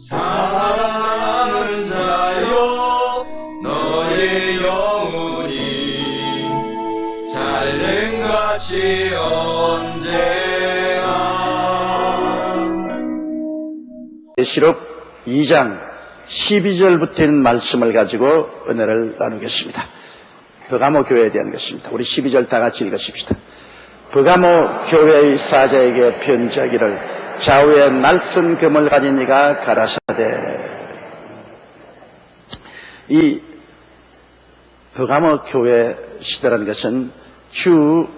사랑하는 자여 너의 영혼이 잘된 같이 언제나. 계시록 2장 12절부터 있는 말씀을 가지고 은혜를 나누겠습니다. 버가모 교회에 대한 것입니다. 우리 12절 다 같이 읽으십시다. 버가모 교회의 사자에게 편지하기를 좌우에 날선 금을 가진 이가 가라사대. 이 버가모 교회 시대라는 것은 주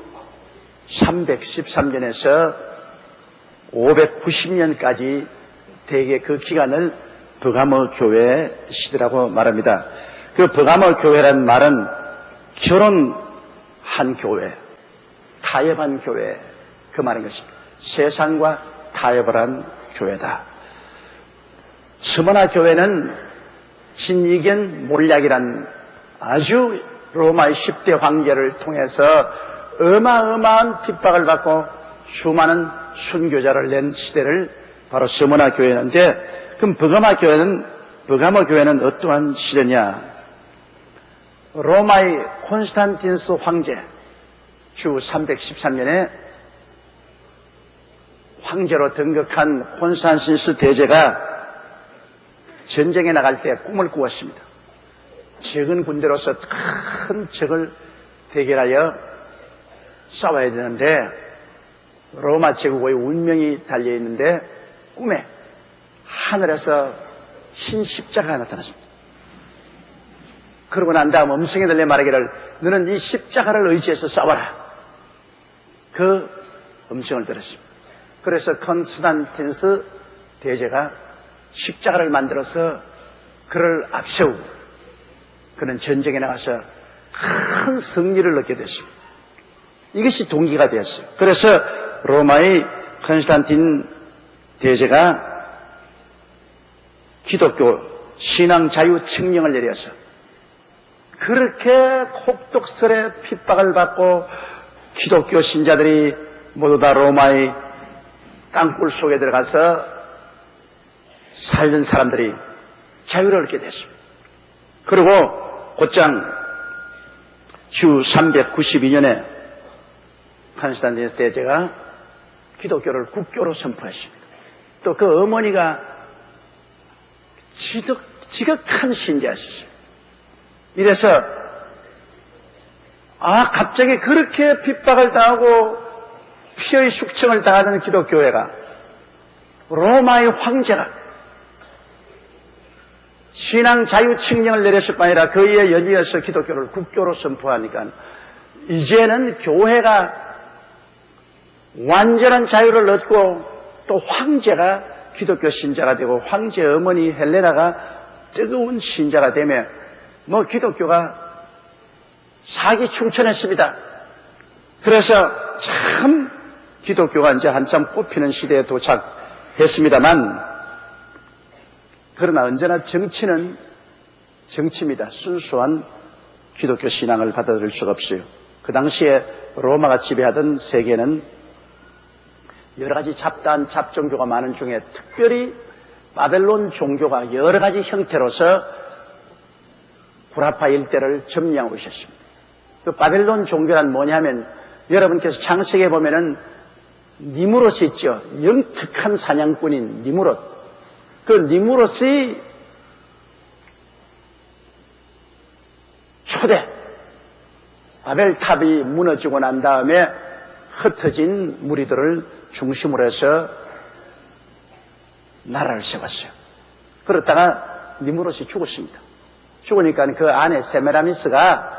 313년에서 590년까지 대개 그 기간을 버가모 교회 시대라고 말합니다. 그 버가모 교회란 말은 결혼한 교회, 타협한 교회, 그 말인 것입니다. 세상과 타협을 한 교회다. 스무나 교회는 진이견 몰약이란 아주 로마의 10대 황제를 통해서 어마어마한 핍박을 받고 수많은 순교자를 낸 시대를 바로 스무나 교회인데, 그럼 버가모 교회는 어떠한 시대냐? 로마의 콘스탄티누스 황제, 주 313년에 황제로 등극한 콘스탄티누스 대제가 전쟁에 나갈 때 꿈을 꾸었습니다. 적은 군대로서 큰 적을 대결하여 싸워야 되는데 로마 제국의 운명이 달려있는데 꿈에 하늘에서 흰 십자가가 나타났습니다. 그러고 난 다음 음성이 들려 말하기를 너는 이 십자가를 의지해서 싸워라. 그 음성을 들었습니다. 그래서 콘스탄티누스 대제가 십자가를 만들어서 그를 앞세우고 그는 전쟁에 나가서 큰 승리를 얻게 됐습니다. 이것이 동기가 되었어요. 그래서 로마의 콘스탄틴 대제가 기독교 신앙 자유 칙령을 내려서 그렇게 혹독스레 핍박을 받고 기독교 신자들이 모두 다 로마의 땅굴 속에 들어가서 살던 사람들이 자유를 얻게 됐습니다. 그리고 곧장 주 392년에 콘스탄티누스 대제가 기독교를 국교로 선포했습니다. 또 그 어머니가 지극한 신자였어요. 이래서 갑자기 그렇게 핍박을 당하고 피의 숙청을 당하던 기독교회가 로마의 황제가 신앙 자유 칙령을 내렸을 뿐 아니라 그에 연이어서 기독교를 국교로 선포하니까 이제는 교회가 완전한 자유를 얻고 또 황제가 기독교 신자가 되고 황제 어머니 헬레나가 뜨거운 신자가 되며 기독교가 사기충천했습니다. 그래서 참 기독교가 이제 한참 꽃피는 시대에 도착했습니다만, 그러나 언제나 정치는 정치입니다. 순수한 기독교 신앙을 받아들일 수가 없어요. 그 당시에 로마가 지배하던 세계는 여러 가지 잡다한 잡종교가 많은 중에 특별히 바벨론 종교가 여러 가지 형태로서 구라파 일대를 점령하고 있었습니다. 그 바벨론 종교란 뭐냐면 여러분께서 창세기에 보면은 니무롯이 있죠. 영특한 사냥꾼인 니무롯. 그 니무롯의 초대 바벨탑이 무너지고 난 다음에 흩어진 무리들을 중심으로 해서 나라를 세웠어요. 그러다가 니무롯이 죽었습니다. 죽으니까 그 아내 세메라미스가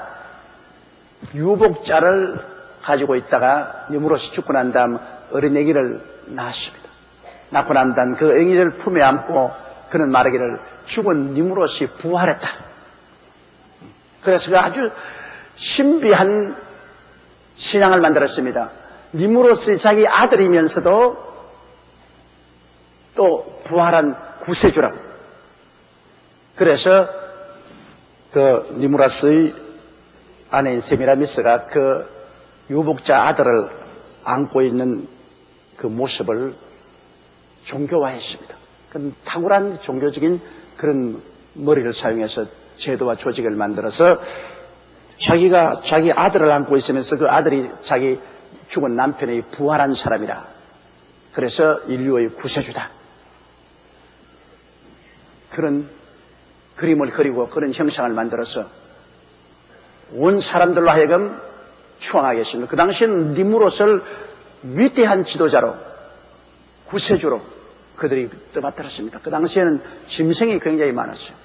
유복자를 가지고 있다가 니무롯이 죽고 난 다음 어린 아기를 낳았습니다. 낳고 난 다음 그 아기를 품에 안고 그는 말하기를 죽은 니무롯이 부활했다. 그래서 그 아주 신비한 신앙을 만들었습니다. 니무롯이 자기 아들이면서도 또 부활한 구세주라고. 그래서 그 니무롯의 아내인 세미라미스가 그 유복자 아들을 안고 있는 그 모습을 종교화했습니다. 그런 탁월한 종교적인 그런 머리를 사용해서 제도와 조직을 만들어서 자기가 자기 아들을 안고 있으면서 그 아들이 자기 죽은 남편의 부활한 사람이라. 그래서 인류의 구세주다. 그런 그림을 그리고 그런 형상을 만들어서 온 사람들로 하여금 추앙하게 했습니다. 그 당시에는 니무롯을 위대한 지도자로, 구세주로 그들이 떠받들었습니다. 그 당시에는 짐승이 굉장히 많았어요.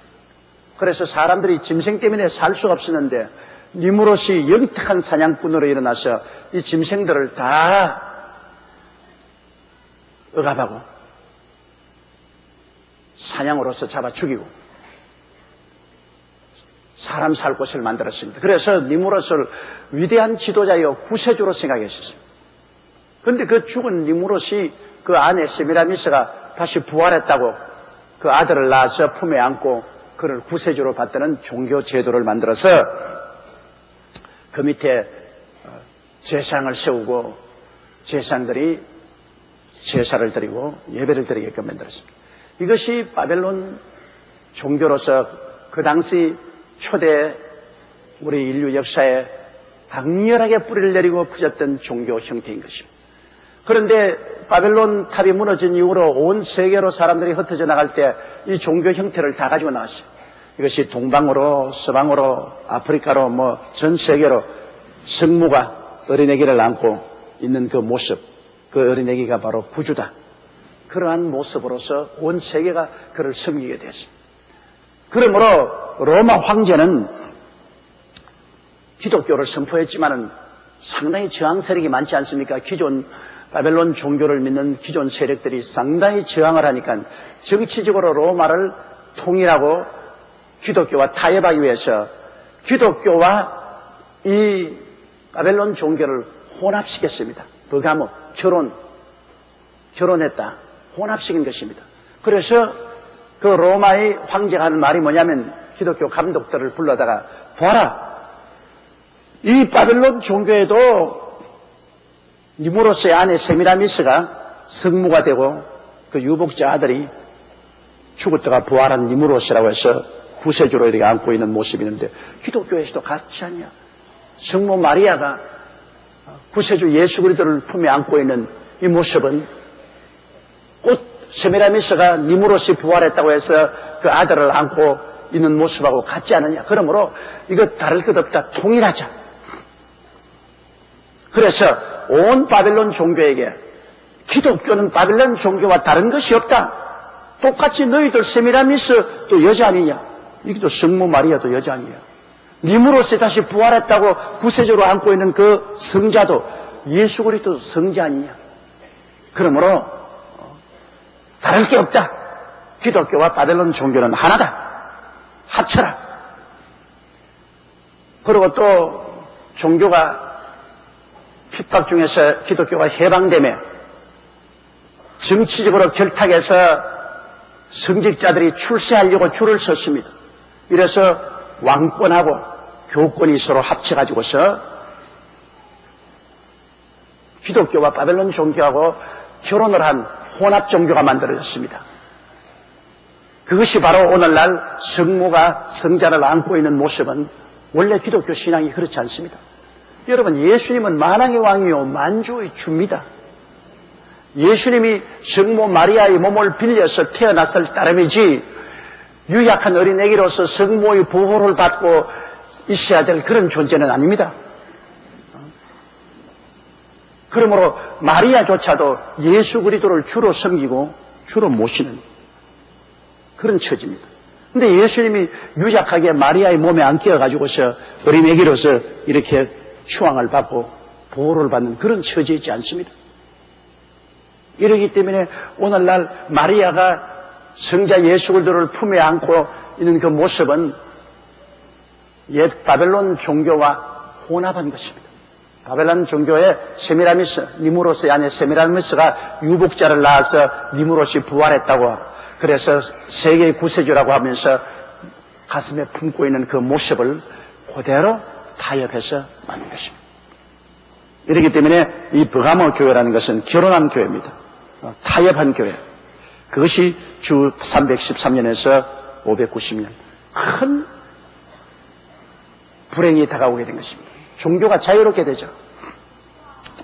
그래서 사람들이 짐승 때문에 살 수가 없었는데 니무롯이 영특한 사냥꾼으로 일어나서 이 짐승들을 다 억압하고 사냥으로서 잡아 죽이고 사람 살 곳을 만들었습니다. 그래서 니무롯을 위대한 지도자여 구세주로 생각했었습니다. 그런데 그 죽은 니무롯이 그 아내 세미라미스가 다시 부활했다고 그 아들을 낳아서 품에 안고 그를 구세주로 받드는 종교 제도를 만들어서 그 밑에 제상을 세우고 제사장들이 제사를 드리고 예배를 드리게끔 만들었습니다. 이것이 바벨론 종교로서 그 당시 초대 우리 인류 역사에 강렬하게 뿌리를 내리고 퍼졌던 종교 형태인 것입니다. 그런데 바벨론 탑이 무너진 이후로 온 세계로 사람들이 흩어져 나갈 때 이 종교 형태를 다 가지고 나왔어요. 이것이 동방으로 서방으로 아프리카로 전 세계로 성모가 어린애기를 안고 있는 그 모습, 그 어린애기가 바로 구주다. 그러한 모습으로서 온 세계가 그를 섬기게 됐습니다. 그러므로 로마 황제는 기독교를 선포했지만은 상당히 저항 세력이 많지 않습니까? 기존 바벨론 종교를 믿는 기존 세력들이 상당히 저항을 하니까 정치적으로 로마를 통일하고 기독교와 타협하기 위해서 기독교와 이 바벨론 종교를 혼합시켰습니다. 버가모, 결혼했다. 혼합시킨 것입니다. 그래서 그 로마의 황제가 하는 말이 뭐냐면 기독교 감독들을 불러다가 보아라. 이 바벨론 종교에도 니무롯의 아내 세미라미스가 성무가 되고 그 유복자 아들이 죽었다가 부활한 니무롯이라고 해서 구세주로 이렇게 안고 있는 모습이 있는데 기독교에서도 같지 않냐. 성모 마리아가 구세주 예수 그리스도를 품에 안고 있는 이 모습은 곧 세미라미스가 니무롯이 부활했다고 해서 그 아들을 안고 있는 모습하고 같지 않느냐. 그러므로 이거 다를 것 없다. 통일하자. 그래서 온 바벨론 종교에게 기독교는 바벨론 종교와 다른 것이 없다. 똑같이 너희들 세미라미스도 여자 아니냐. 이것도 성모 마리아도 여자 아니냐. 니무롯이 다시 부활했다고 구세주로 안고 있는 그 성자도 예수 그리스도 성자 아니냐. 그러므로 다를 게 없다. 기독교와 바벨론 종교는 하나다. 합쳐라. 그리고 또 종교가 핍박 중에서 기독교가 해방되며 정치적으로 결탁해서 성직자들이 출세하려고 줄을 섰습니다. 이래서 왕권하고 교권이 서로 합쳐가지고서 기독교와 바벨론 종교하고 결혼을 한 혼합 종교가 만들어졌습니다. 그것이 바로 오늘날 성모가 성자를 안고 있는 모습은 원래 기독교 신앙이 그렇지 않습니다. 여러분, 예수님은 만왕의 왕이요 만주의 주입니다. 예수님이 성모 마리아의 몸을 빌려서 태어났을 따름이지 유약한 어린애기로서 성모의 보호를 받고 있어야 될 그런 존재는 아닙니다. 그러므로 마리아조차도 예수 그리스도를 주로 섬기고 주로 모시는 그런 처지입니다. 그런데 예수님이 유약하게 마리아의 몸에 안 끼어가지고서 어린애기로서 이렇게 추앙을 받고 보호를 받는 그런 처지이지 않습니다. 이러기 때문에 오늘날 마리아가 성자 예수 그리스도를 품에 안고 있는 그 모습은 옛 바벨론 종교와 혼합한 것입니다. 바벨론 종교의 세미라미스, 니무롯의 아내 세미라미스가 유복자를 낳아서 니무롯이 부활했다고 그래서 세계의 구세주라고 하면서 가슴에 품고 있는 그 모습을 그대로 타협해서 만든 것입니다. 이렇기 때문에 이 버가모 교회라는 것은 결혼한 교회입니다. 타협한 교회. 그것이 주 313년에서 590년 큰 불행이 다가오게 된 것입니다. 종교가 자유롭게 되죠.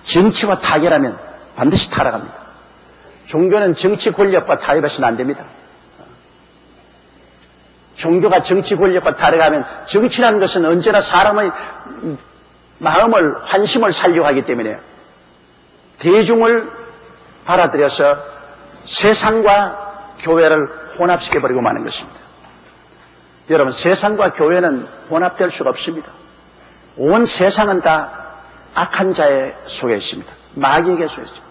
정치와 타결하면 반드시 타락합니다. 종교는 정치 권력과 타협해서는 안 됩니다. 종교가 정치 권력과 타락하면 정치라는 것은 언제나 사람의 마음을, 환심을 살려고 하기 때문에 대중을 받아들여서 세상과 교회를 혼합시켜버리고 마는 것입니다. 여러분, 세상과 교회는 혼합될 수가 없습니다. 온 세상은 다 악한 자의 속에 있습니다. 마귀에게 속에 있습니다.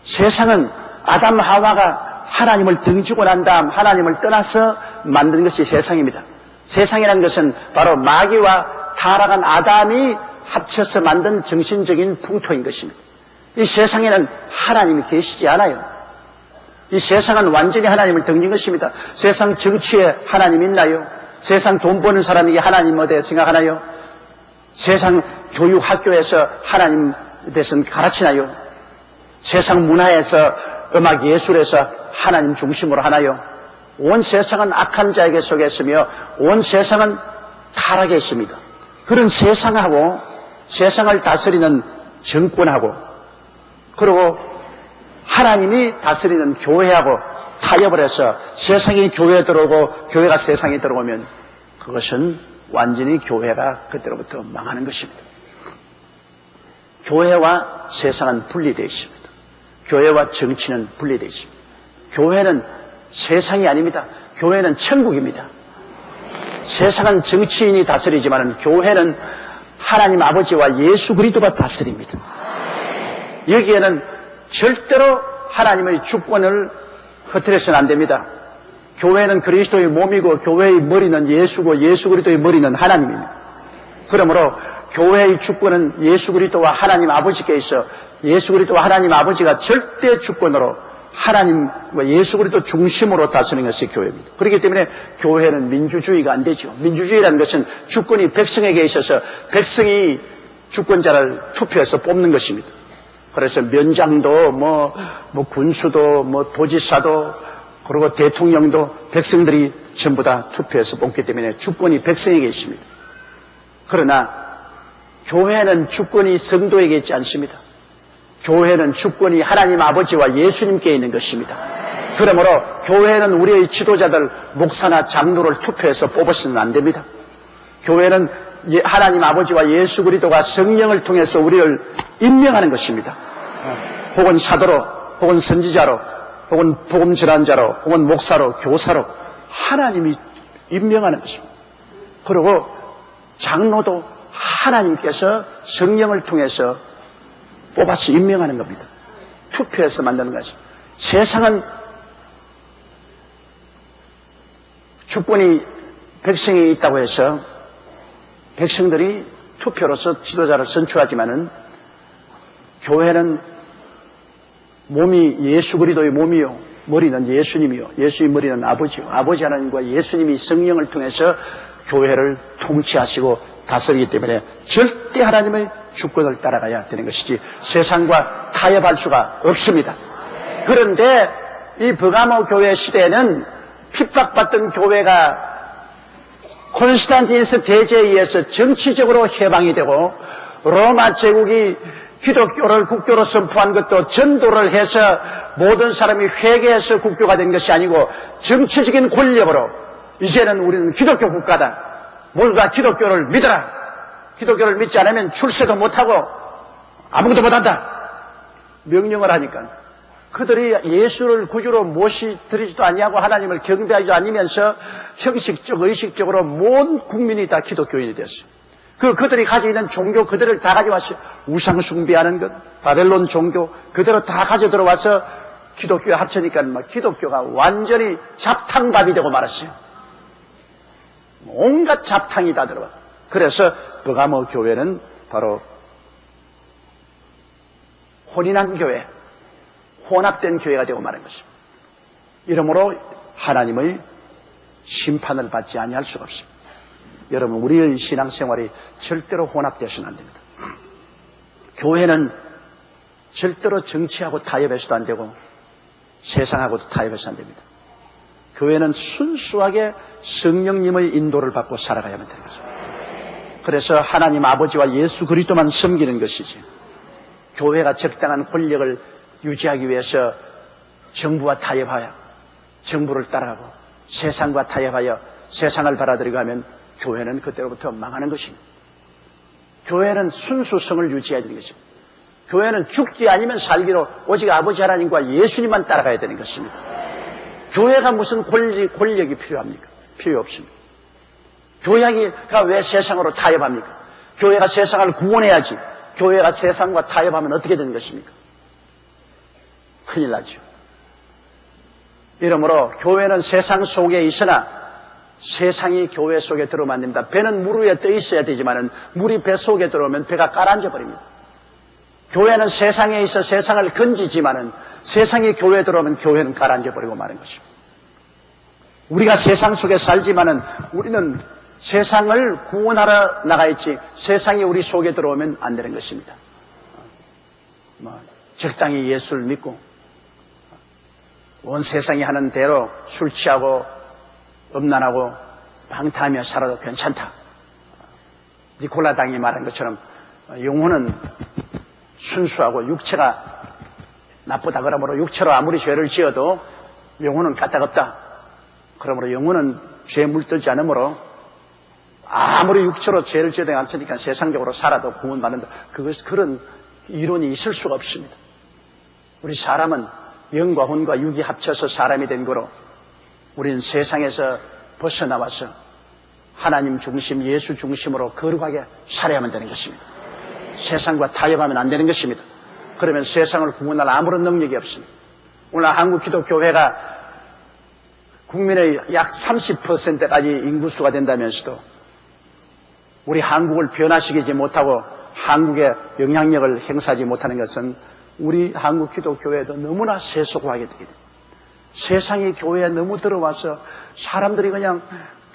세상은 아담 하와가 하나님을 등지고 난 다음 하나님을 떠나서 만든 것이 세상입니다. 세상이라는 것은 바로 마귀와 타락한 아담이 합쳐서 만든 정신적인 풍토인 것입니다. 이 세상에는 하나님이 계시지 않아요. 이 세상은 완전히 하나님을 등진 것입니다. 세상 정치에 하나님이 있나요? 세상 돈 버는 사람에게 하나님 어디에 생각하나요? 세상 교육 학교에서 하나님 대해서는 가르치나요? 세상 문화에서 음악 예술에서 하나님 중심으로 하나요? 온 세상은 악한 자에게 속에 있으며 온 세상은 타락에 있습니다. 그런 세상하고 세상을 다스리는 정권하고 그리고 하나님이 다스리는 교회하고 타협을 해서 세상이 교회에 들어오고 교회가 세상에 들어오면 그것은 완전히 교회가 그때로부터 망하는 것입니다. 교회와 세상은 분리되어 있습니다. 교회와 정치는 분리되어 있습니다. 교회는 세상이 아닙니다. 교회는 천국입니다. 세상은 정치인이 다스리지만 교회는 하나님 아버지와 예수 그리스도가 다스립니다. 여기에는 절대로 하나님의 주권을 허트려서는 안 됩니다. 교회는 그리스도의 몸이고 교회의 머리는 예수고 예수 그리스도의 머리는 하나님입니다. 그러므로 교회의 주권은 예수 그리스도와 하나님 아버지께 있어 예수 그리스도와 하나님 아버지가 절대 주권으로 하나님과 예수 그리스도 중심으로 다스리는 것이 교회입니다. 그렇기 때문에 교회는 민주주의가 안 되죠. 민주주의라는 것은 주권이 백성에게 있어서 백성이 주권자를 투표해서 뽑는 것입니다. 그래서 면장도 군수도 도지사도 그리고 대통령도 백성들이 전부 다 투표해서 뽑기 때문에 주권이 백성에게 있습니다. 그러나 교회는 주권이 성도에게 있지 않습니다. 교회는 주권이 하나님 아버지와 예수님께 있는 것입니다. 그러므로 교회는 우리의 지도자들 목사나 장로를 투표해서 뽑으시면 안 됩니다. 교회는 하나님 아버지와 예수 그리스도가 성령을 통해서 우리를 임명하는 것입니다. 혹은 사도로, 혹은 선지자로, 혹은 복음 전환자로, 혹은 목사로, 교사로 하나님이 임명하는 것입니다. 그리고 장로도 하나님께서 성령을 통해서 뽑아서 임명하는 겁니다. 투표해서 만드는 것입니다. 세상은 주권이 백성에 있다고 해서 백성들이 투표로서 지도자를 선출하지만은 교회는 몸이 예수 그리스도의 몸이요 머리는 예수님이요 예수의 머리는 아버지요 아버지 하나님과 예수님이 성령을 통해서 교회를 통치하시고 다스리기 때문에 절대 하나님의 주권을 따라가야 되는 것이지 세상과 타협할 수가 없습니다. 그런데 이 버가모 교회 시대에는 핍박받던 교회가 콘스탄티누스 대제에 의해서 정치적으로 해방이 되고 로마 제국이 기독교를 국교로 선포한 것도 전도를 해서 모든 사람이 회개해서 국교가 된 것이 아니고 정치적인 권력으로 이제는 우리는 기독교 국가다. 모두 다 기독교를 믿어라. 기독교를 믿지 않으면 출세도 못하고 아무것도 못한다. 명령을 하니까 그들이 예수를 구주로 모시드리지도 아니하고 하나님을 경배하지도 않으면서 형식적, 의식적으로 모든 국민이 다 기독교인이 됐어요. 그들이 가지고 있는 종교 그들을 다 가져왔어요. 우상 숭배하는 것, 바벨론 종교 그대로 다 가져 들어와서 기독교에 합치니까 기독교가 완전히 잡탕밥이 되고 말았어요. 온갖 잡탕이 다 들어왔어요. 그래서 버가모 교회는 바로 혼인한 교회, 혼합된 교회가 되고 마는 것입니다. 이러므로 하나님의 심판을 받지 아니할 수가 없습니다. 여러분, 우리의 신앙생활이 절대로 혼합되어서는 안 됩니다. 교회는 절대로 정치하고 타협해서도 안 되고 세상하고도 타협해서 안 됩니다. 교회는 순수하게 성령님의 인도를 받고 살아가야만 되는 거죠. 그래서 하나님 아버지와 예수 그리스도만 섬기는 것이지, 교회가 적당한 권력을 유지하기 위해서 정부와 타협하여 정부를 따라가고 세상과 타협하여 세상을 받아들이고 하면 교회는 그때로부터 망하는 것입니다. 교회는 순수성을 유지해야 되는 것입니다. 교회는 죽지 아니면 살기로 오직 아버지 하나님과 예수님만 따라가야 되는 것입니다. 교회가 무슨 권력이 필요합니까? 필요 없습니다. 교회가 왜 세상으로 타협합니까? 교회가 세상을 구원해야지. 교회가 세상과 타협하면 어떻게 되는 것입니까? 큰일 나죠. 이러므로 교회는 세상 속에 있으나 세상이 교회 속에 들어오면 안 됩니다. 배는 물 위에 떠 있어야 되지만 물이 배 속에 들어오면 배가 가라앉아 버립니다. 교회는 세상에 있어 세상을 건지지만 세상이 교회에 들어오면 교회는 가라앉아 버리고 마는 것입니다. 우리가 세상 속에 살지만 우리는 세상을 구원하러 나가 있지 세상이 우리 속에 들어오면 안 되는 것입니다. 적당히 예수를 믿고 온 세상이 하는 대로 술 취하고 음란하고 방탕하며 살아도 괜찮다. 니콜라 당이 말한 것처럼 영혼은 순수하고 육체가 나쁘다 그러므로 육체로 아무리 죄를 지어도 영혼은 까딱없다. 그러므로 영혼은 죄에 물들지 않으므로 아무리 육체로 죄를 지어도 않으니까 세상적으로 살아도 구원받는다. 그런 이론이 있을 수가 없습니다. 우리 사람은 영과 혼과 육이 합쳐서 사람이 된 거로 우리는 세상에서 벗어나와서 하나님 중심, 예수 중심으로 거룩하게 살아야만 되는 것입니다. 세상과 타협하면 안 되는 것입니다. 그러면 세상을 구원할 아무런 능력이 없습니다. 오늘 한국 기독교회가 국민의 약 30%까지 인구수가 된다면서도 우리 한국을 변화시키지 못하고 한국에 영향력을 행사하지 못하는 것은 우리 한국 기독교회도 너무나 세속화하게 되게 됩니다. 세상이 교회에 너무 들어와서 사람들이 그냥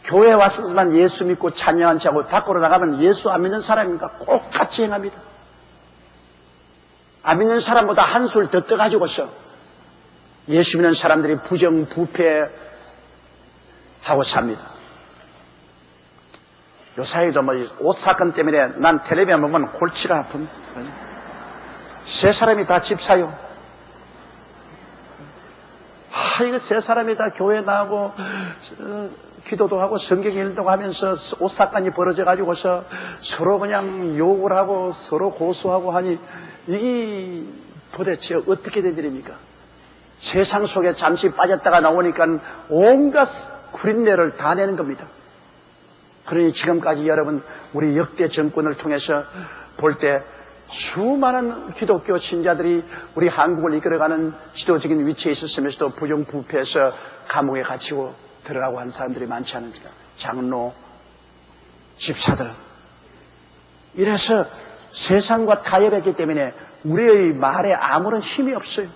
교회에 왔으면 예수 믿고 찬양한 채하고 밖으로 나가면 예수 안 믿는 사람이니까 꼭 같이 행합니다. 안 믿는 사람보다 한술 더 떠가지고서 예수 믿는 사람들이 부정부패하고 삽니다. 요사이도 옷 사건 때문에 난 텔레비전 보면 골치가 아픕니다. 세 사람이 다 집사요. 이거 세 사람이 다 교회 나가고 기도도 하고 성경 읽는다고 하면서 옷 사건이 벌어져가지고서 서로 그냥 욕을 하고 서로 고소하고 하니 이게 도대체 어떻게 된 일입니까? 세상 속에 잠시 빠졌다가 나오니까 온갖 구린내를 다 내는 겁니다. 그러니 지금까지 여러분 우리 역대 정권을 통해서 볼 때 수많은 기독교 신자들이 우리 한국을 이끌어가는 지도적인 위치에 있었으면서도 부정부패해서 감옥에 갇히고 들어가고 한 사람들이 많지 않습니다. 장로, 집사들. 이래서 세상과 타협했기 때문에 우리의 말에 아무런 힘이 없어요.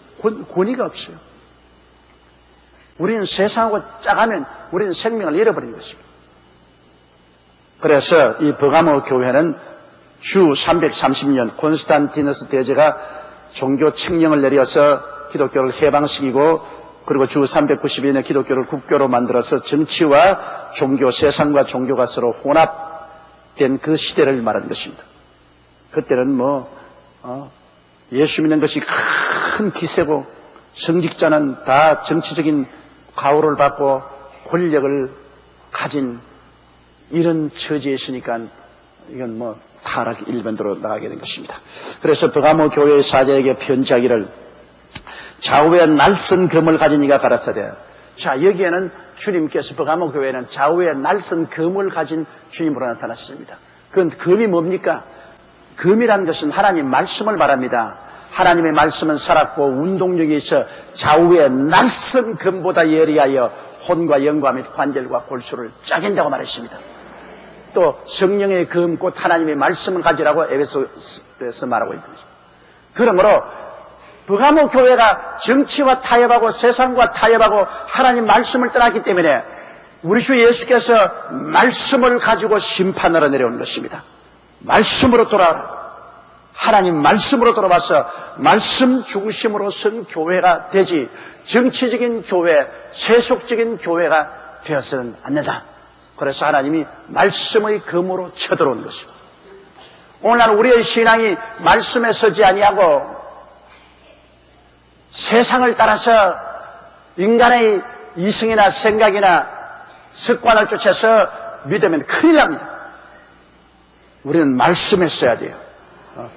권위가 없어요. 우리는 세상하고 짜가면 우리는 생명을 잃어버린 것입니다. 그래서 이 버가모 교회는 주 330년 콘스탄티누스 대제가 종교 칙령을 내려서 기독교를 해방시키고 그리고 주 392년에 기독교를 국교로 만들어서 정치와 종교, 세상과 종교가 서로 혼합된 그 시대를 말하는 것입니다. 그때는 예수 믿는 것이 큰 기세고 성직자는 다 정치적인 가호를 받고 권력을 가진 이런 처지에 있으니까 이건 타락 일변도로 나가게 된 것입니다. 그래서 버가모 교회의 사자에게 편지하기를 좌우에 날선 검을 가진 이가 가라사대. 자, 여기에는 주님께서 버가모 교회는 좌우에 날선 검을 가진 주님으로 나타났습니다. 그건 검이 뭡니까? 검이란 것은 하나님 말씀을 말합니다. 하나님의 말씀은 살았고 운동력이 있어 좌우에 날선 검보다 예리하여 혼과 영과 및 관절과 골수를 짜긴다고 말했습니다. 또 성령의 검 곧 하나님의 말씀을 가지라고 에베소에서 말하고 있는 것입니다. 그러므로 버가모 교회가 정치와 타협하고 세상과 타협하고 하나님 말씀을 떠났기 때문에 우리 주 예수께서 말씀을 가지고 심판하러 내려온 것입니다. 말씀으로 돌아오라. 하나님 말씀으로 돌아와서 말씀 중심으로 선 교회가 되지 정치적인 교회, 세속적인 교회가 되어서는 안 된다. 그래서 하나님이 말씀의 검으로 쳐들어온 것입니다. 오늘날 우리의 신앙이 말씀에 서지 아니하고 세상을 따라서 인간의 이성이나 생각이나 습관을 쫓아서 믿으면 큰일 납니다. 우리는 말씀에 써야 돼요.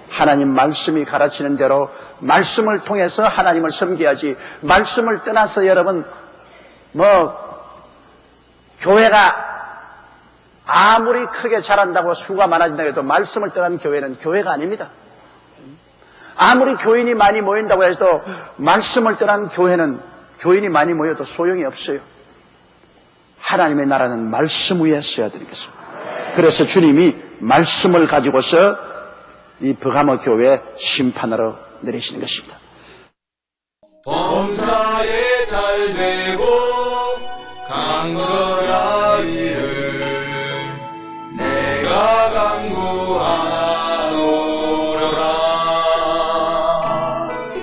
하나님 말씀이 가르치는 대로 말씀을 통해서 하나님을 섬겨야지, 말씀을 떠나서 여러분 교회가 아무리 크게 자란다고 수가 많아진다고 해도 말씀을 떠난 교회는 교회가 아닙니다. 아무리 교인이 많이 모인다고 해도 말씀을 떠난 교회는 교인이 많이 모여도 소용이 없어요. 하나님의 나라는 말씀 위에 써야 되겠습니다. 그래서 주님이 말씀을 가지고서 이 버가모 교회 심판으로 내리시는 것입니다. 범사에 잘 되고 강건하리